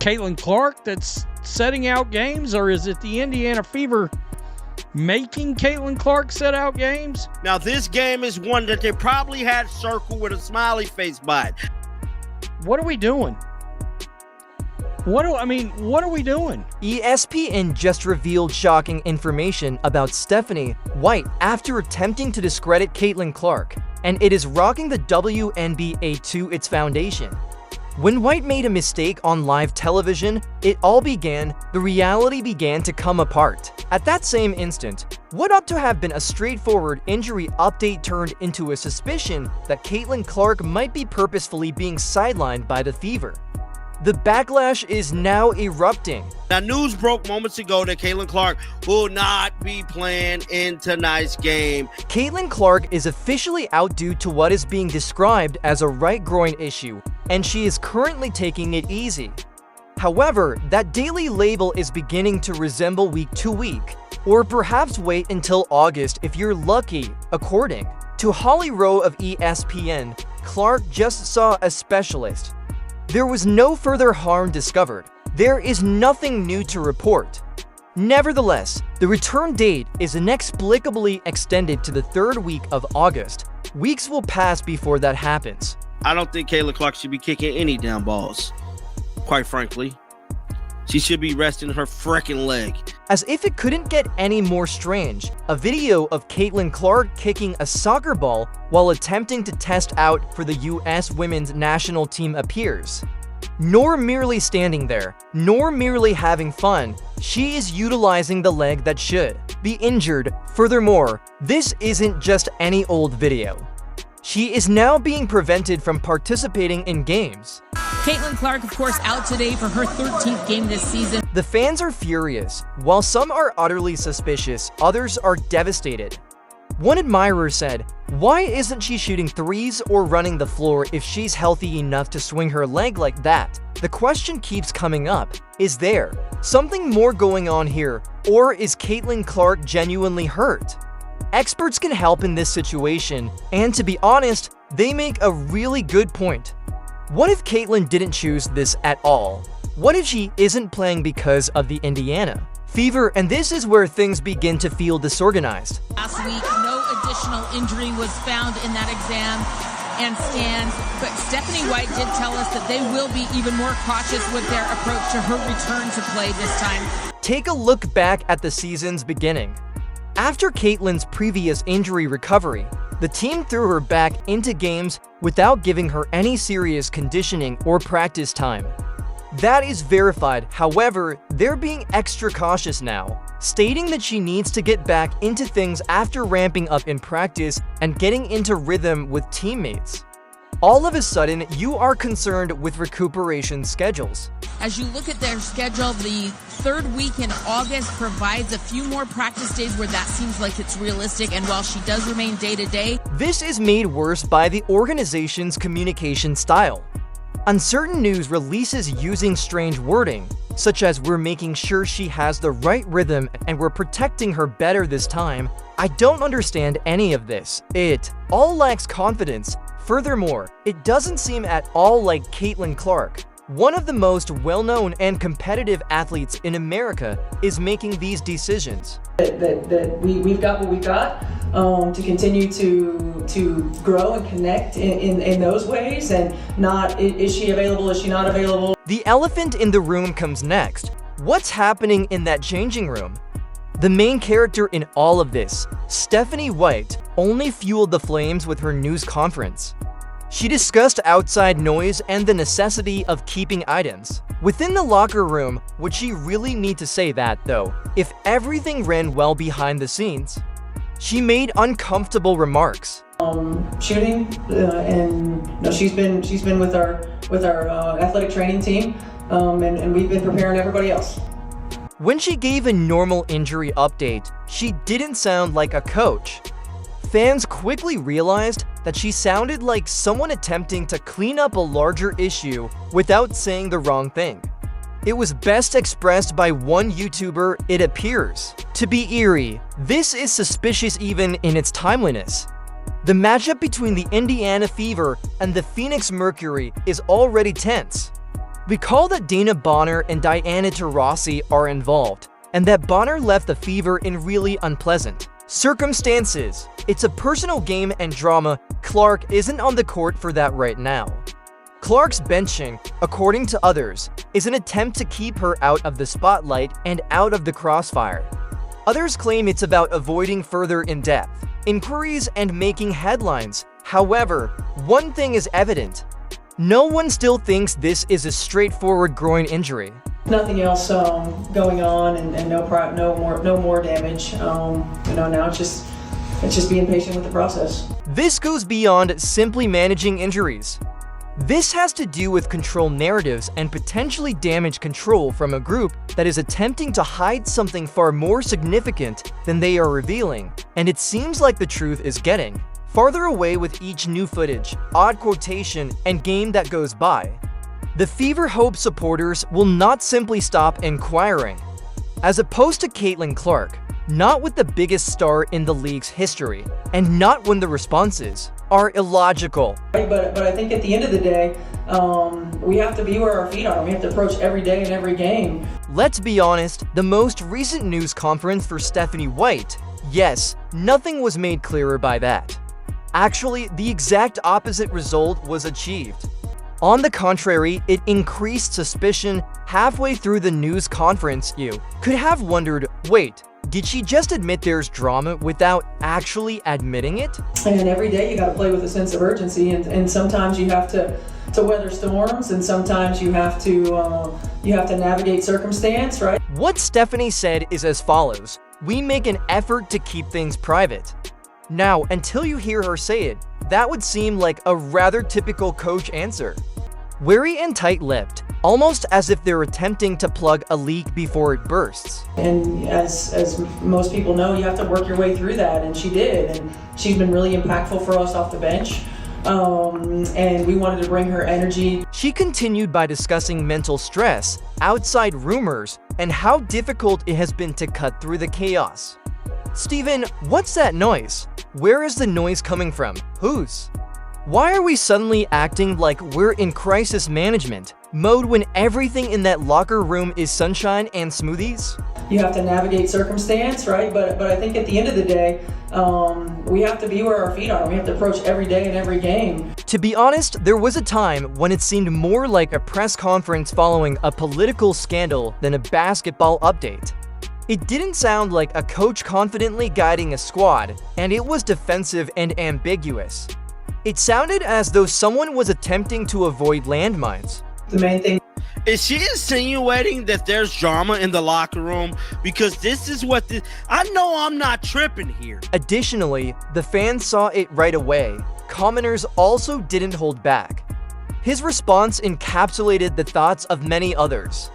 Caitlyn Clark that's setting out games, or is it the Indiana Fever making Caitlyn Clark set out games? Now, this game is one that they probably had circled with a smiley face by it. What are we doing? What are we doing? ESPN just revealed shocking information about Stephanie White after attempting to discredit Caitlyn Clark, and it is rocking the WNBA to its foundation. When White made a mistake on live television, the reality began to come apart. At that same instant, what ought to have been a straightforward injury update turned into a suspicion that Caitlyn Clark might be purposefully being sidelined by the Fever. The backlash is now erupting. Now, news broke moments ago that Caitlyn Clark will not be playing in tonight's game. Caitlyn Clark is officially out due to what is being described as a right groin issue, and she is currently taking it easy. However, that daily label is beginning to resemble week to week, or perhaps wait until August if you're lucky. According to Holly Rowe of ESPN, Clark just saw a specialist. There was no further harm discovered. There is nothing new to report. Nevertheless, the return date is inexplicably extended to the 3rd week of August. Weeks will pass before that happens. I don't think Caitlyn Clark should be kicking any down balls, quite frankly. She should be resting her frickin' leg. As if it couldn't get any more strange, a video of Caitlyn Clark kicking a soccer ball while attempting to test out for the US women's national team appears. Nor merely standing there, nor merely having fun, she is utilizing the leg that should be injured. Furthermore, this isn't just any old video. She is now being prevented from participating in games. Caitlyn Clark, of course, out today for her 13th game this season. The fans are furious. While some are utterly suspicious, others are devastated. One admirer said, "Why isn't she shooting threes or running the floor if she's healthy enough to swing her leg like that?" The question keeps coming up. Is there something more going on here, or is Caitlyn Clark genuinely hurt? Experts can help in this situation, and to be honest, they make a really good point. What if Caitlyn didn't choose this at all? What if she isn't playing because of the Indiana Fever, and this is where things begin to feel disorganized? Last week, no additional injury was found in that exam and scans, but Stephanie White did tell us that they will be even more cautious with their approach to her return to play this time. Take a look back at the season's beginning. After Caitlyn's previous injury recovery, the team threw her back into games without giving her any serious conditioning or practice time. That is verified. However, they're being extra cautious now, stating that she needs to get back into things after ramping up in practice and getting into rhythm with teammates. All of a sudden, you are concerned with recuperation schedules. As you look at their schedule, the 3rd week in August provides a few more practice days where that seems like it's realistic, and while she does remain day-to-day, this is made worse by the organization's communication style. Uncertain news releases using strange wording, such as "we're making sure she has the right rhythm and we're protecting her better this time." I don't understand any of this. It all lacks confidence. Furthermore, it doesn't seem at all like Caitlyn Clark, one of the most well-known and competitive athletes in America, is making these decisions. That we've got what we've got to continue to grow and connect in those ways, and not, is she available, is she not available? The elephant in the room comes next. What's happening in that changing room? The main character in all of this, Stephanie White, only fueled the flames with her news conference. She discussed outside noise and the necessity of keeping items within the locker room. Would she really need to say that, though, if everything ran well behind the scenes? She made uncomfortable remarks. Shooting, and she's been with our athletic training team, and we've been preparing everybody else. When she gave a normal injury update, she didn't sound like a coach. Fans quickly realized that she sounded like someone attempting to clean up a larger issue without saying the wrong thing. It was best expressed by one YouTuber: "It appears to be eerie. This is suspicious even in its timeliness." The matchup between the Indiana Fever and the Phoenix Mercury is already tense. Recall that Dana Bonner and Diana Taurasi are involved, and that Bonner left the Fever in really unpleasant circumstances. It's a personal game and drama. Clark isn't on the court for that right now. Clark's benching, according to others, is an attempt to keep her out of the spotlight and out of the crossfire. Others claim it's about avoiding further in-depth inquiries and making headlines. However, one thing is evident. No one still thinks this is a straightforward groin injury. Nothing else going on, and no more damage. Now it's just being patient with the process. This goes beyond simply managing injuries. This has to do with control narratives and potentially damage control from a group that is attempting to hide something far more significant than they are revealing, and it seems like the truth is getting farther away with each new footage, odd quotation, and game that goes by. The Fever Hope supporters will not simply stop inquiring. As opposed to Caitlyn Clark, not with the biggest star in the league's history, and not when the responses are illogical. But I think at the end of the day, we have to be where our feet are. We have to approach every day and every game. Let's be honest, the most recent news conference for Stephanie White, yes, nothing was made clearer by that. Actually, the exact opposite result was achieved. On the contrary, it increased suspicion. Halfway through the news conference, you could have wondered, wait, did she just admit there's drama without actually admitting it? And every day you got to play with a sense of urgency, and sometimes you have to weather storms, and sometimes you have to navigate circumstance, right? What Stephanie said is as follows: we make an effort to keep things private. Now, until you hear her say it, that would seem like a rather typical coach answer. Wary and tight-lipped, almost as if they're attempting to plug a leak before it bursts. And as most people know, you have to work your way through that, and she did. And she's been really impactful for us off the bench. And we wanted to bring her energy. She continued by discussing mental stress, outside rumors, and how difficult it has been to cut through the chaos. Steven, what's that noise? Where is the noise coming from? Whose? Why are we suddenly acting like we're in crisis management mode when everything in that locker room is sunshine and smoothies? You have to navigate circumstance, right? But I think at the end of the day, we have to be where our feet are. We have to approach every day and every game. To be honest, there was a time when it seemed more like a press conference following a political scandal than a basketball update. It didn't sound like a coach confidently guiding a squad, and it was defensive and ambiguous. It sounded as though someone was attempting to avoid landmines. The main thing is she insinuating that there's drama in the locker room? Because this is what I know I'm not tripping here. Additionally, the fans saw it right away. Commenters also didn't hold back. His response encapsulated the thoughts of many others.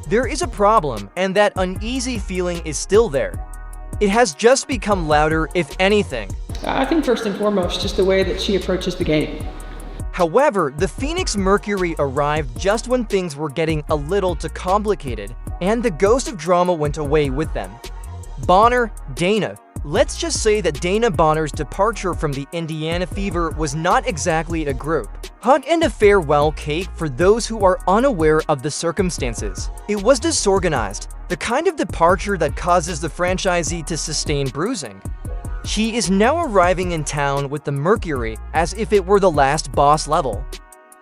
There is a problem, and that uneasy feeling is still there. It has just become louder, if anything. I think first and foremost, just the way that she approaches the game. However, the Phoenix Mercury arrived just when things were getting a little too complicated, and the ghost of drama went away with them. Bonner, Dana. Let's just say that Dana Bonner's departure from the Indiana Fever was not exactly a group hug and a farewell cake for those who are unaware of the circumstances. It was disorganized, the kind of departure that causes the franchisee to sustain bruising. She is now arriving in town with the Mercury as if it were the last boss level.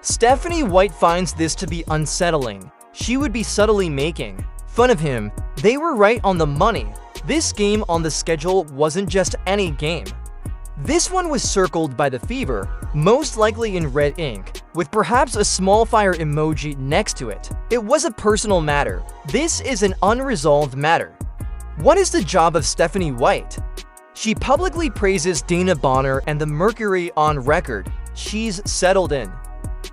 Stephanie White finds this to be unsettling. She would be subtly making fun of him. They were right on the money. This game on the schedule wasn't just any game. This one was circled by the Fever, most likely in red ink, with perhaps a small fire emoji next to it. It was a personal matter. This is an unresolved matter. What is the job of Stephanie White? She publicly praises Dana Bonner and the Mercury on record. She's settled in.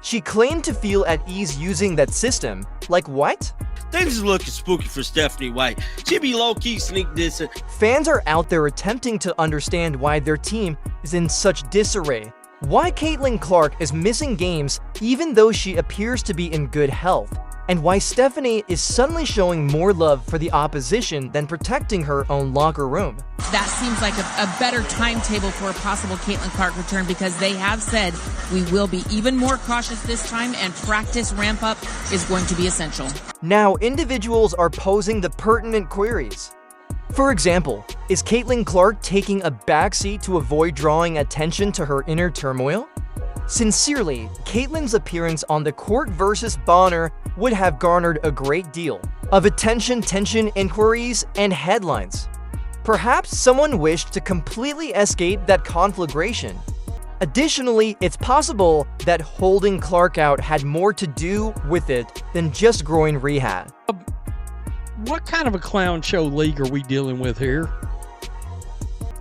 She claimed to feel at ease using that system. Like what? Things are looking spooky for Stephanie White. She be low-key sneak dissing. Fans are out there attempting to understand why their team is in such disarray. Why Caitlyn Clark is missing games even though she appears to be in good health. and why Stephanie is suddenly showing more love for the opposition than protecting her own locker room. That seems like a better timetable for a possible Caitlyn Clark return, because they have said we will be even more cautious this time, and practice ramp up is going to be essential. Now, individuals are posing the pertinent queries. For example, is Caitlyn Clark taking a backseat to avoid drawing attention to her inner turmoil? Sincerely, Caitlyn's appearance on the court versus Bonner would have garnered a great deal of attention, tension, inquiries, and headlines. Perhaps someone wished to completely escape that conflagration. Additionally, it's possible that holding Clark out had more to do with it than just groin rehab. What kind of a clown show league are we dealing with here?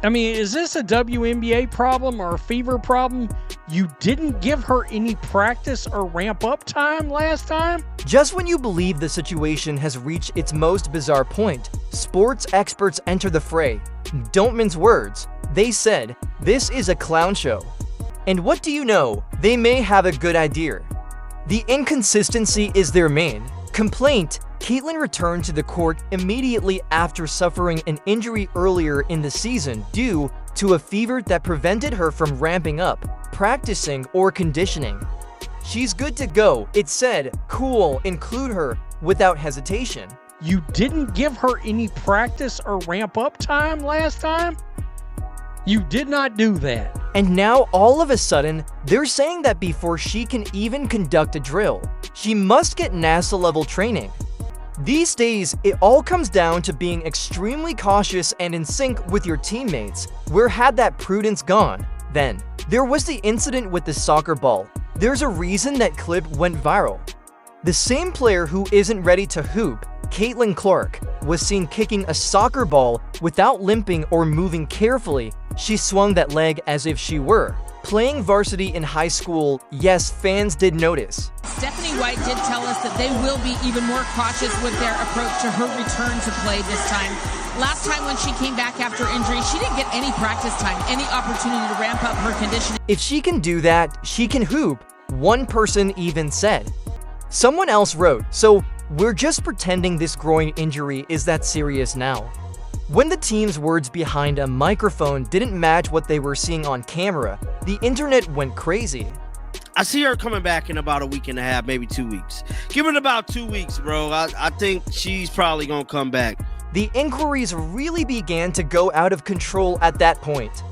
I mean, is this a WNBA problem or a fever problem? You didn't give her any practice or ramp-up time last time? Just when you believe the situation has reached its most bizarre point, sports experts enter the fray. Don't mince words. They said, this is a clown show. And what do you know? They may have a good idea. The inconsistency is their main complaint. Caitlyn returned to the court immediately after suffering an injury earlier in the season due to a fever that prevented her from ramping up, practicing, or conditioning. She's good to go, it said. Cool, include her without hesitation. You didn't give her any practice or ramp-up time last time? You did not do that. And now, all of a sudden, they're saying that before she can even conduct a drill, she must get NASA-level training. These days, it all comes down to being extremely cautious and in sync with your teammates. Where had that prudence gone? Then, there was the incident with the soccer ball. There's a reason that clip went viral. The same player who isn't ready to hoop, Caitlyn Clark, was seen kicking a soccer ball without limping or moving carefully. She swung that leg as if she were playing varsity in high school. Yes, fans did notice. Stephanie White did tell us that they will be even more cautious with their approach to her return to play this time. Last time when she came back after injury, she didn't get any practice time, any opportunity to ramp up her conditioning. If she can do that, she can hoop, one person even said. Someone else wrote, so we're just pretending this groin injury is that serious now. When the team's words behind a microphone didn't match what they were seeing on camera, the internet went crazy. I see her coming back in about a week and a half, maybe 2 weeks. Give it about 2 weeks, bro. I think she's probably going to come back. The inquiries really began to go out of control at that point.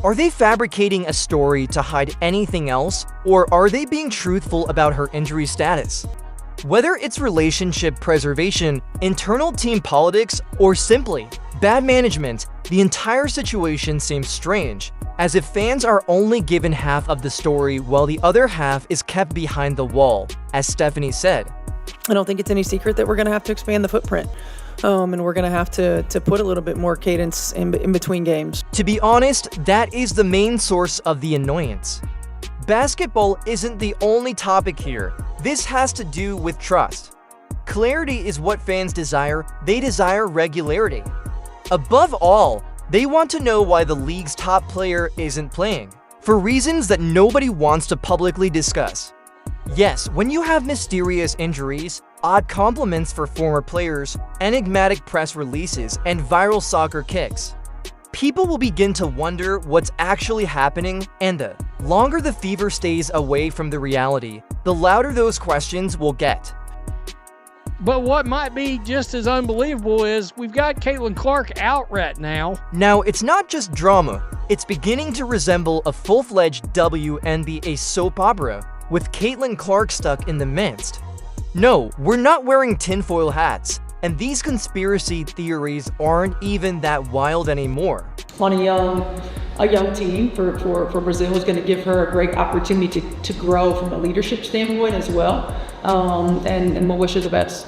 Are they fabricating a story to hide anything else, or are they being truthful about her injury status? Whether it's relationship preservation, internal team politics, or simply bad management, the entire situation seems strange, as if fans are only given half of the story while the other half is kept behind the wall, as Stephanie said. I don't think it's any secret that we're going to have to expand the footprint. And we're going to have to put a little bit more cadence in between games. To be honest, that is the main source of the annoyance. Basketball isn't the only topic here. This has to do with trust. Clarity is what fans desire. They desire regularity. Above all, they want to know why the league's top player isn't playing, for reasons that nobody wants to publicly discuss. Yes, when you have mysterious injuries, odd compliments for former players, enigmatic press releases, and viral soccer kicks, people will begin to wonder what's actually happening, and the longer the fever stays away from the reality, the louder those questions will get. But what might be just as unbelievable is we've got Caitlyn Clark out right now. Now, it's not just drama. It's beginning to resemble a full-fledged WNBA soap opera, with Caitlyn Clark stuck in the midst. No, we're not wearing tinfoil hats, and these conspiracy theories aren't even that wild anymore. On a young team for Brazil is going to give her a great opportunity to grow from a leadership standpoint as well, and we'll wish her the best.